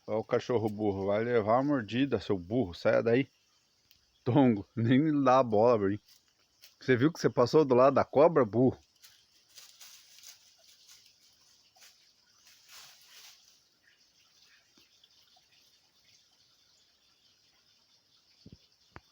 Olha o cachorro burro, vai levar uma mordida, seu burro, saia daí. Tongo, nem dá a bola pra mim. Você viu que você passou do lado da cobra, burro?